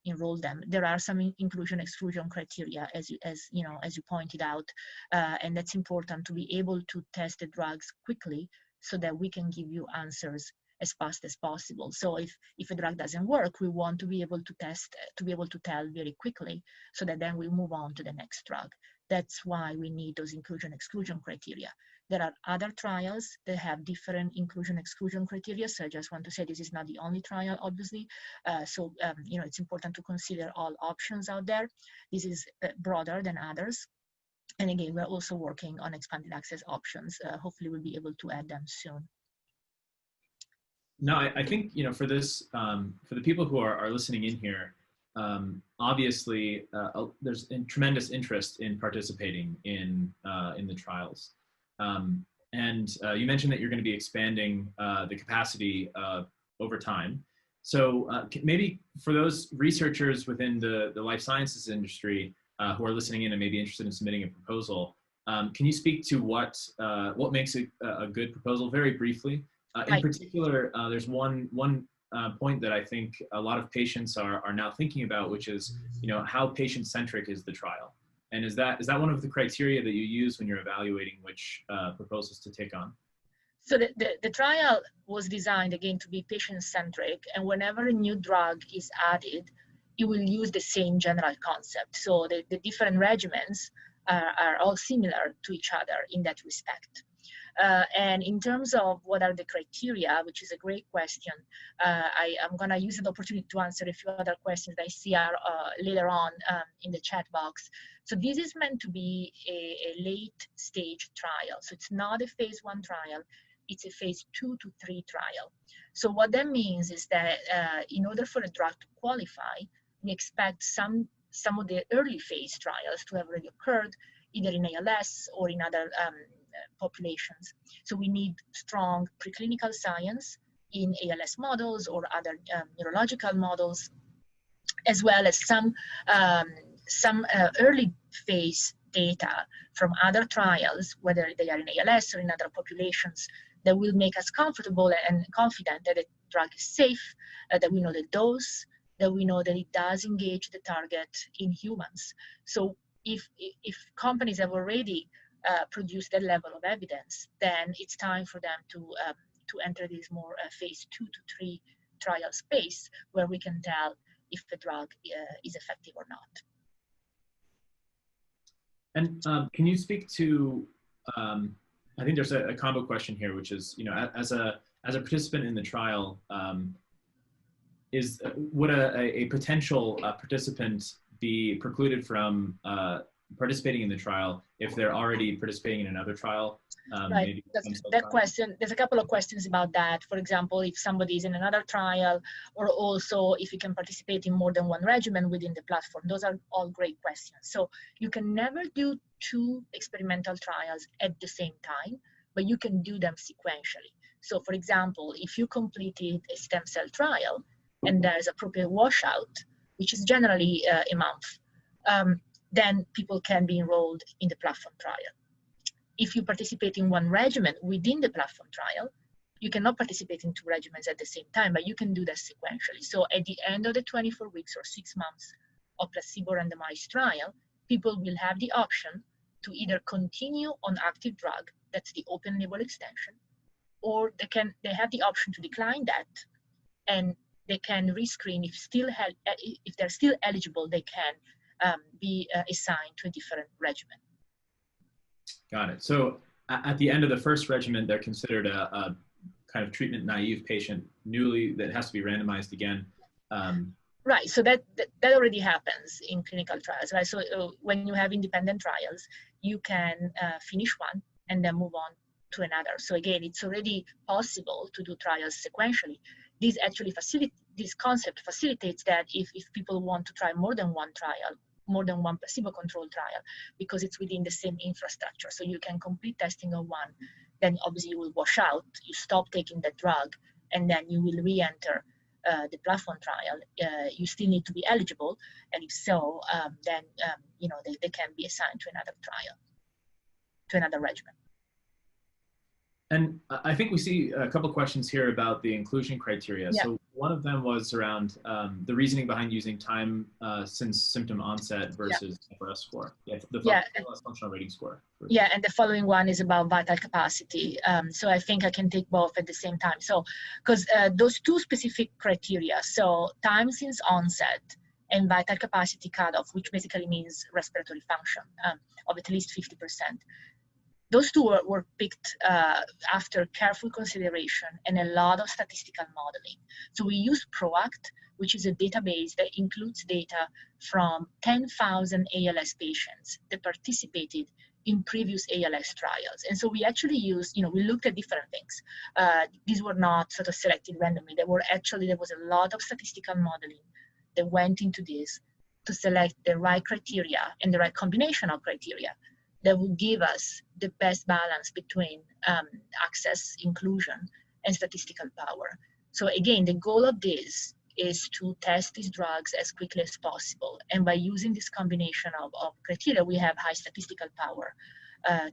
enroll them. There are some inclusion exclusion criteria, as you pointed out, and that's important to be able to test the drugs quickly so that we can give you answers as fast as possible. So if a drug doesn't work, we want to be able to test, to be able to tell very quickly, so that then we move on to the next drug. That's why we need those inclusion exclusion criteria. There are other trials that have different inclusion exclusion criteria. So I just want to say this is not the only trial, obviously. It's important to consider all options out there. This is broader than others. And again, we're also working on expanded access options. Hopefully we'll be able to add them soon. No, I think, for this, for the people who are listening in here, obviously, there's tremendous interest in participating in the trials. And you mentioned that you're going to be expanding the capacity over time. So maybe for those researchers within the life sciences industry who are listening in and may be interested in submitting a proposal, can you speak to what makes a good proposal very briefly? In particular, there's one point that I think a lot of patients are now thinking about, which is, how patient-centric is the trial? And is that one of the criteria that you use when you're evaluating which proposals to take on? So the trial was designed, again, to be patient-centric, and whenever a new drug is added, it will use the same general concept. So the different regimens are all similar to each other in that respect. And in terms of what are the criteria, which is a great question, I'm going to use an opportunity to answer a few other questions that I see are later on in the chat box. So this is meant to be a late stage trial. So it's not a phase 1 trial, it's a phase 2 to 3 trial. So what that means is that in order for a drug to qualify, we expect some of the early phase trials to have already occurred, either in ALS or in other populations. So we need strong preclinical science in ALS models or other neurological models, as well as some early phase data from other trials, whether they are in ALS or in other populations, that will make us comfortable and confident that the drug is safe, that we know the dose, that we know that it does engage the target in humans. So if companies have already produce that level of evidence, then it's time for them to enter this more phase 2 to 3 trial space, where we can tell if the drug is effective or not. And can you speak to, I think there's a combo question here, which is, as a participant in the trial, would a potential participant be precluded from participating in the trial if they're already participating in another trial? Right. That question, there's a couple of questions about that. For example, if somebody is in another trial, or also if you can participate in more than one regimen within the platform. Those are all great questions. So you can never do 2 experimental trials at the same time, but you can do them sequentially. So for example, if you completed a stem cell trial and there's appropriate washout, which is generally a month, then people can be enrolled in the platform trial. If you participate in one regimen within the platform trial, you cannot participate in 2 regimens at the same time, but you can do that sequentially. So at the end of the 24 weeks or 6 months of placebo randomized trial, people will have the option to either continue on active drug, that's the open label extension, or they have the option to decline that, and they can rescreen if they're still eligible, they can be assigned to a different regimen. Got it. So at the end of the first regimen, they're considered a kind of treatment naive patient that has to be randomized again. Right, so that already happens in clinical trials, right? So when you have independent trials, you can finish one and then move on to another. So again, it's already possible to do trials sequentially. This concept facilitates that if people want to try more than one trial, more than one placebo-controlled trial, because it's within the same infrastructure. So you can complete testing on one, then obviously you will wash out, you stop taking the drug, and then you will re-enter the platform trial. You still need to be eligible, and if so, then they can be assigned to another trial, to another regimen. And I think we see a couple of questions here about the inclusion criteria. Yeah. So one of them was around the reasoning behind using time since symptom onset versus FRS score. Yeah, the functional rating score. Yeah, and the following one is about vital capacity. So I think I can take both at the same time. So, because those two specific criteria, so time since onset and vital capacity cutoff, which basically means respiratory function of at least 50%. Those two were picked after careful consideration and a lot of statistical modeling. So we use PROACT, which is a database that includes data from 10,000 ALS patients that participated in previous ALS trials. And so we actually used, we looked at different things. These were not sort of selected randomly. There was a lot of statistical modeling that went into this to select the right criteria and the right combination of criteria that would give us the best balance between access, inclusion, and statistical power. So again, the goal of this is to test these drugs as quickly as possible. And by using this combination of criteria, we have high statistical power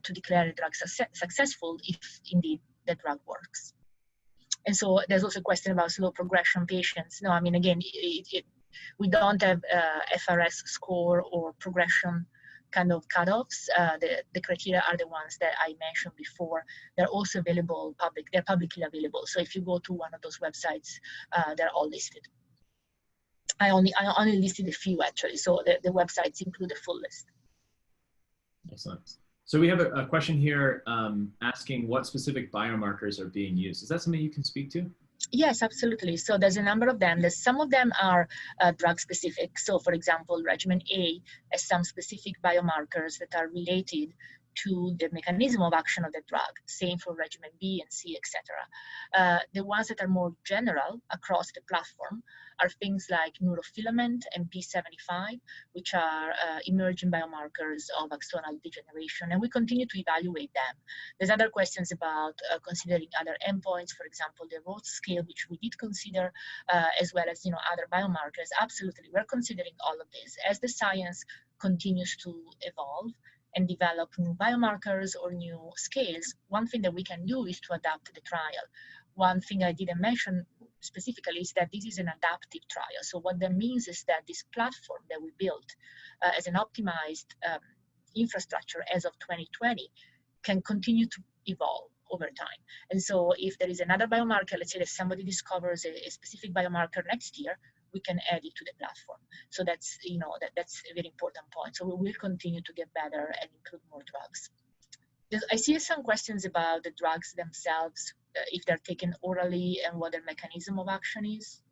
to declare a drug successful if indeed the drug works. And so there's also a question about slow progression patients. No, I mean, again, we don't have FRS score or progression kind of cutoffs. The criteria are the ones that I mentioned before. They're also available they're publicly available. So if you go to one of those websites, they're all listed. I only listed a few actually, so the websites include the full list. Excellent. So we have a question here asking what specific biomarkers are being used. Is that something you can speak to? Yes, absolutely. So there's a number of them. Some of them are drug specific. So for example, regimen A has some specific biomarkers that are related to the mechanism of action of the drug. Same for regimen B and C, etc. The ones that are more general across the platform are things like neurofilament and P75, which are emerging biomarkers of axonal degeneration, and we continue to evaluate them. There's other questions about considering other endpoints, for example, the Rhodes scale, which we did consider, as well as other biomarkers. Absolutely, we're considering all of this as the science continues to evolve and develop new biomarkers or new scales. One thing that we can do is to adapt the trial. One thing I didn't mention specifically is that this is an adaptive trial. So what that means is that this platform that we built as an optimized infrastructure as of 2020 can continue to evolve over time. And so if there is another biomarker, let's say that somebody discovers a specific biomarker next year, we can add it to the platform. So that's, that's a very important point. So we will continue to get better and include more drugs. I see some questions about the drugs themselves, if they're taken orally and what their mechanism of action is.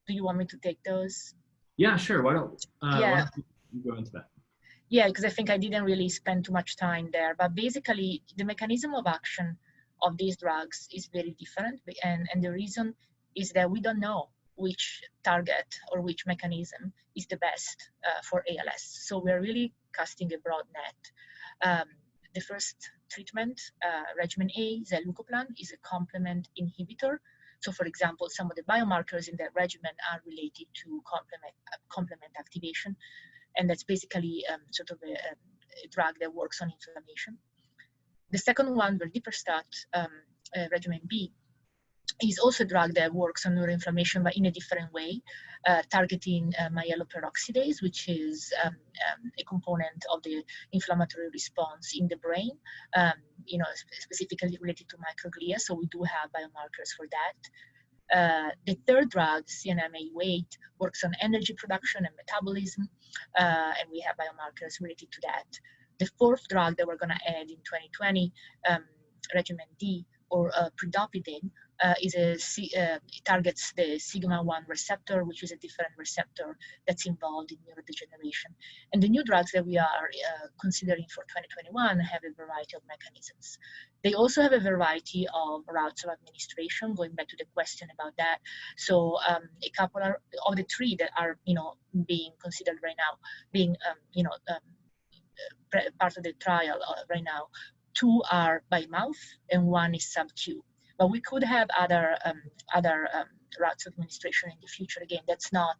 Do you want me to take those? Yeah, sure. Why don't you go into that? Yeah, because I think I didn't really spend too much time there. But basically, the mechanism of action of these drugs is very different. And the reason is that we don't know which target or which mechanism is the best for ALS. So we're really casting a broad net. The first treatment, regimen A, zilucoplan, is a complement inhibitor. So for example, some of the biomarkers in that regimen are related to complement activation. And that's basically sort of a drug that works on inflammation. The second one, verdiperstat, regimen B, is also a drug that works on neuroinflammation, but in a different way, targeting myeloperoxidase, which is a component of the inflammatory response in the brain, specifically related to microglia. So we do have biomarkers for that. The third drug, CNM-Au8, works on energy production and metabolism, and we have biomarkers related to that. The fourth drug that we're going to add in 2020, regimen D, or predopidine, it targets the sigma-1 receptor, which is a different receptor that's involved in neurodegeneration. And the new drugs that we are considering for 2021 have a variety of mechanisms. They also have a variety of routes of administration, going back to the question about that. So a couple of the three that are, being considered right now, being, part of the trial right now, 2 are by mouth and 1 is sub-Q. But we could have other routes of administration in the future. Again, that's not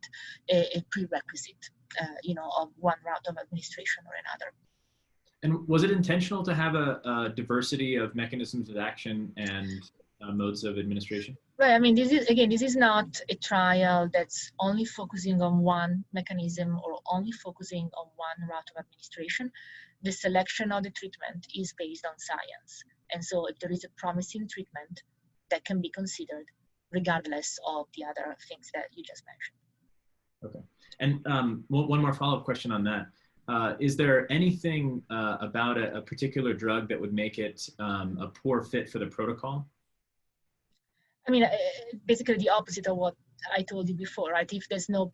a prerequisite, of one route of administration or another. And was it intentional to have a diversity of mechanisms of action and modes of administration? Right. I mean, this is not a trial that's only focusing on one mechanism or only focusing on one route of administration. The selection of the treatment is based on science. And so if there is a promising treatment, that can be considered regardless of the other things that you just mentioned. Okay. And one more follow-up question on that. Is there anything about a particular drug that would make it a poor fit for the protocol? I mean, basically the opposite of what I told you before, right? If there's no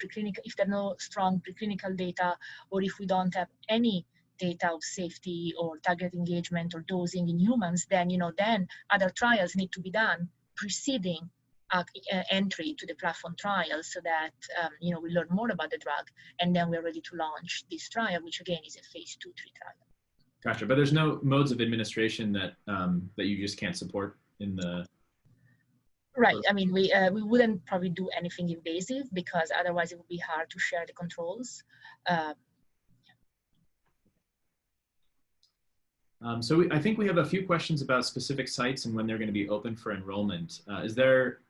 strong preclinical data, or if we don't have any data of safety or target engagement or dosing in humans, then then other trials need to be done preceding entry to the platform trial, so that we learn more about the drug, and then we're ready to launch this trial, which again is a phase 2-3 trial. Gotcha. But there's no modes of administration that that you just can't support in the. Right. I mean, we wouldn't probably do anything invasive, because otherwise it would be hard to share the controls. So I think we have a few questions about specific sites and when they're going to be open for enrollment. Is there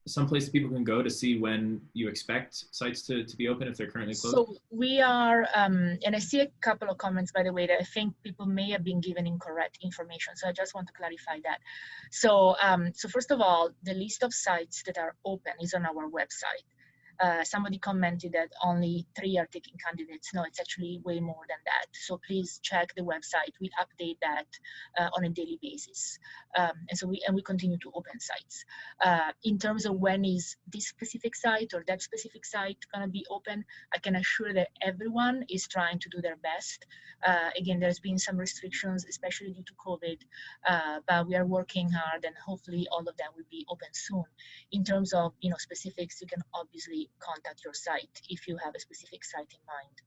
some place people can go to see when you expect sites to be open if they're currently closed? So we are, and I see a couple of comments, by the way, that I think people may have been given incorrect information. So I just want to clarify that. So, so first of all, the list of sites that are open is on our website. Somebody commented that only 3 are taking candidates. No, it's actually way more than that. So please check the website. We update that on a daily basis. And we continue to open sites. In terms of when is this specific site or that specific site going to be open, I can assure that everyone is trying to do their best. Again, there's been some restrictions, especially due to COVID, but we are working hard, and hopefully all of them will be open soon. In terms of specifics, you can obviously contact your site if you have a specific site in mind.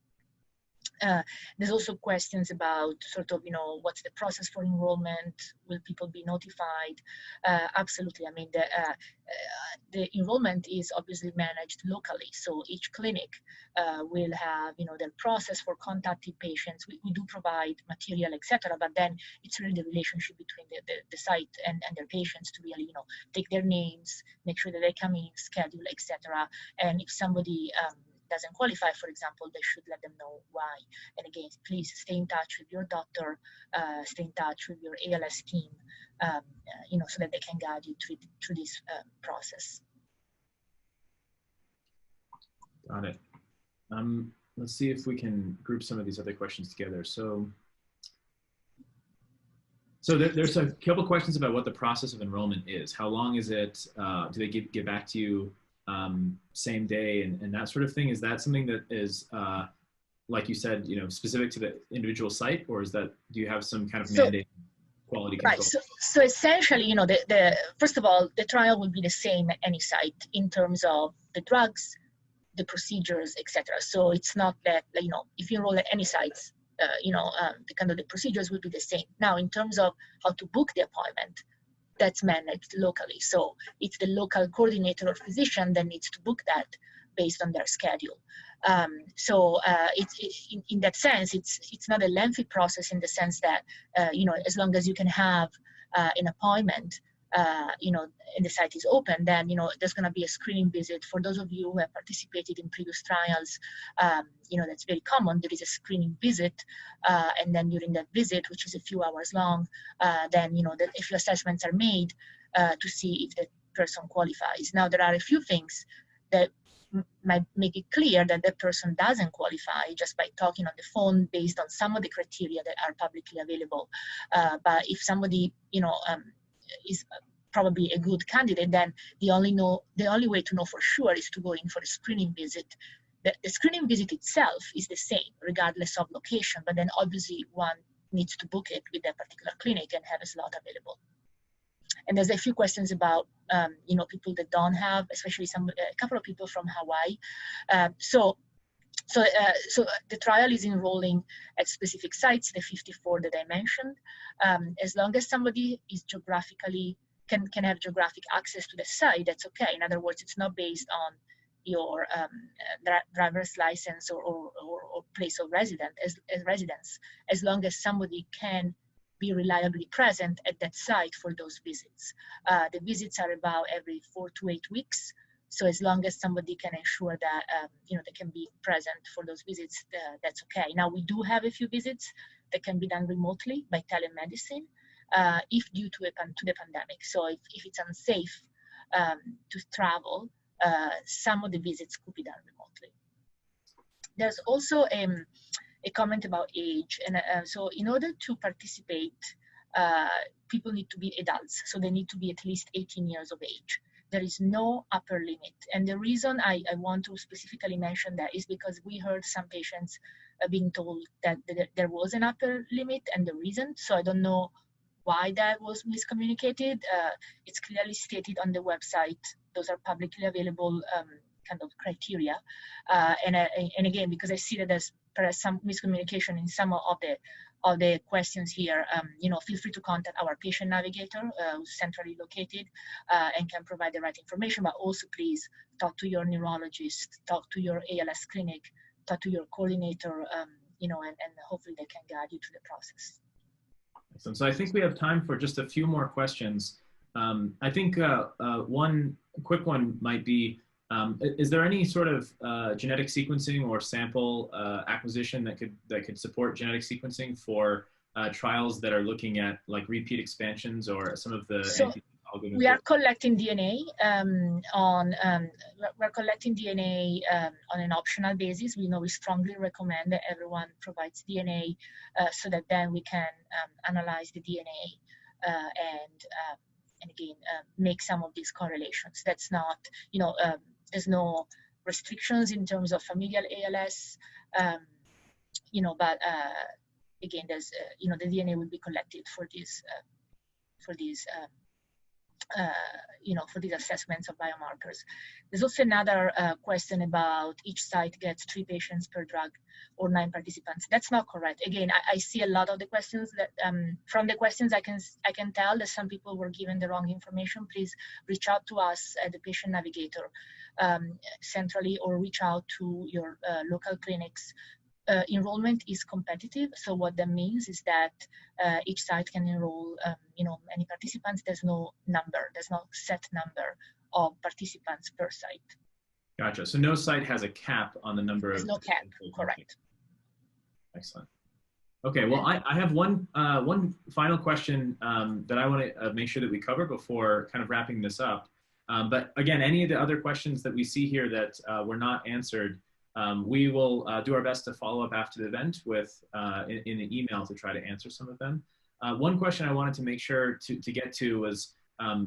There's also questions about sort of, what's the process for enrollment? Will people be notified? Absolutely. I mean, the enrollment is obviously managed locally. So each clinic will have, their process for contacting patients. We do provide material, etc. But then it's really the relationship between the site and their patients to really, take their names, make sure that they come in, schedule, etc. And if somebody doesn't qualify, for example, they should let them know why. And again, please stay in touch with your doctor, stay in touch with your ALS team, so that they can guide you through this process. Got it. Let's see if we can group some of these other questions together. So there's a couple questions about what the process of enrollment is. How long is it? Do they get back to you same day and that sort of thing? Is that something that is, like you said, specific to the individual site, or do you have some kind of mandate quality control? Right. So essentially, first of all, the trial will be the same at any site in terms of the drugs, the procedures, etc. So it's not that, if you enroll at any sites, the procedures will be the same. Now, in terms of how to book the appointment, that's managed locally. So it's the local coordinator or physician that needs to book that based on their schedule. In that sense, it's not a lengthy process in the sense that, as long as you can have an appointment, and the site is open, then, there's going to be a screening visit. For those of you who have participated in previous trials, that's very common. There is a screening visit, and then during that visit, which is a few hours long, then, a few assessments are made to see if the person qualifies. Now, there are a few things that might make it clear that that person doesn't qualify just by talking on the phone based on some of the criteria that are publicly available. But if somebody, is probably a good candidate, then the only way to know for sure is to go in for a screening visit. The screening visit itself is the same regardless of location, but then obviously one needs to book it with that particular clinic and have a slot available. And there's a few questions about people that don't have, especially a couple of people from Hawaii. So the trial is enrolling at specific sites, the 54 that I mentioned. As long as somebody is geographically can have geographic access to the site, that's okay. In other words, it's not based on your driver's license or place of residence, as long as somebody can be reliably present at that site for those visits. The visits are about every 4 to 8 weeks. So as long as somebody can ensure that they can be present for those visits, that's okay. Now we do have a few visits that can be done remotely by telemedicine, if due to the pandemic. So if it's unsafe to travel, some of the visits could be done remotely. There's also a comment about age, and so in order to participate, people need to be adults, so they need to be at least 18 years of age. There is no upper limit, and the reason I want to specifically mention that is because we heard some patients being told that there was an upper limit and there isn't. So I don't know why that was miscommunicated. It's clearly stated on the website. Those are publicly available kind of criteria. And again, because I see that there's perhaps some miscommunication in some of the questions here, feel free to contact our patient navigator, who's centrally located, and can provide the right information. But also, please talk to your neurologist, talk to your ALS clinic, talk to your coordinator, and hopefully they can guide you through the process. Excellent. So I think we have time for just a few more questions. I think one quick one might be, is there any sort of genetic sequencing or sample acquisition that could support genetic sequencing for trials that are looking at like repeat expansions or some of the? So we are collecting DNA on an optional basis. We strongly recommend that everyone provides DNA so that then we can analyze the DNA and again make some of these correlations. That's not there's no restrictions in terms of familial ALS, but again, there's the DNA will be collected for these assessments of biomarkers. There's also another question about each site gets 3 patients per drug or 9 participants. That's not correct. Again, I see a lot of the questions that from the questions I can tell that some people were given the wrong information. Please reach out to us at the patient navigator centrally, or reach out to your local clinics. Enrollment is competitive, so what that means is that each site can enroll many participants. There's no set number of participants per site. Gotcha. So no site has a cap on the number There's of. no cap, correct. Excellent. Okay, well, I have one final question that I want to make sure that we cover before kind of wrapping this up. But again, any of the other questions that we see here that were not answered, we will do our best to follow up after the event with in the email to try to answer some of them. One question I wanted to make sure to get to was,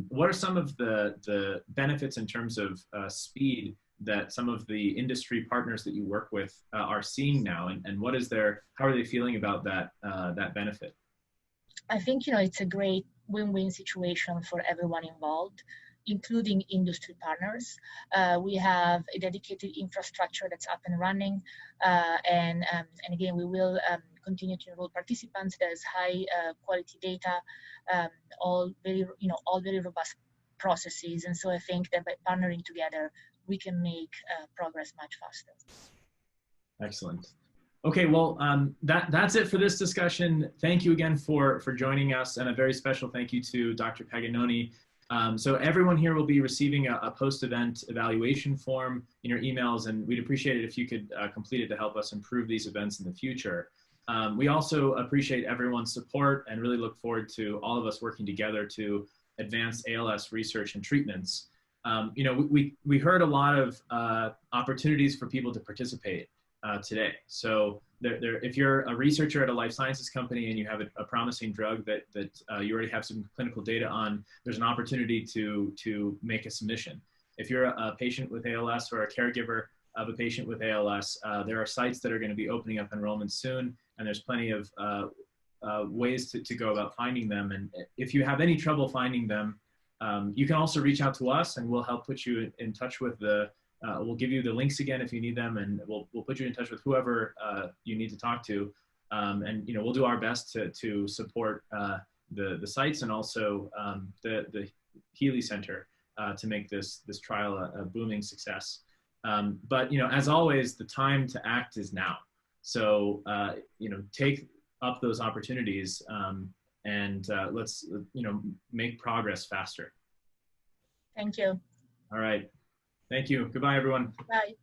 what are some of the benefits in terms of speed that some of the industry partners that you work with are seeing now, and what is how are they feeling about that benefit? I think it's a great win-win situation for everyone involved, including industry partners. We have a dedicated infrastructure that's up and running, and again, we will continue to enroll participants. There's high quality data, all very robust processes, and so I think that by partnering together, we can make progress much faster. Excellent. Okay, well, that's it for this discussion. Thank you again for joining us, and a very special thank you to Dr. Paganoni. So everyone here will be receiving a post-event evaluation form in your emails, and we'd appreciate it if you could complete it to help us improve these events in the future. We also appreciate everyone's support and really look forward to all of us working together to advance ALS research and treatments. We heard a lot of opportunities for people to participate. today. So if you're a researcher at a life sciences company and you have a promising drug that you already have some clinical data on, there's an opportunity to make a submission. If you're a patient with ALS or a caregiver of a patient with ALS, there are sites that are going to be opening up enrollment soon, and there's plenty of ways to go about finding them. And if you have any trouble finding them, you can also reach out to us, and we'll help put you in touch with we'll give you the links again if you need them, and we'll put you in touch with whoever you need to talk to. And we'll do our best to support the sites and also the Healey Center to make this trial a booming success. But as always, the time to act is now. So take up those opportunities and let's make progress faster. Thank you. All right. Thank you. Goodbye, everyone. Bye.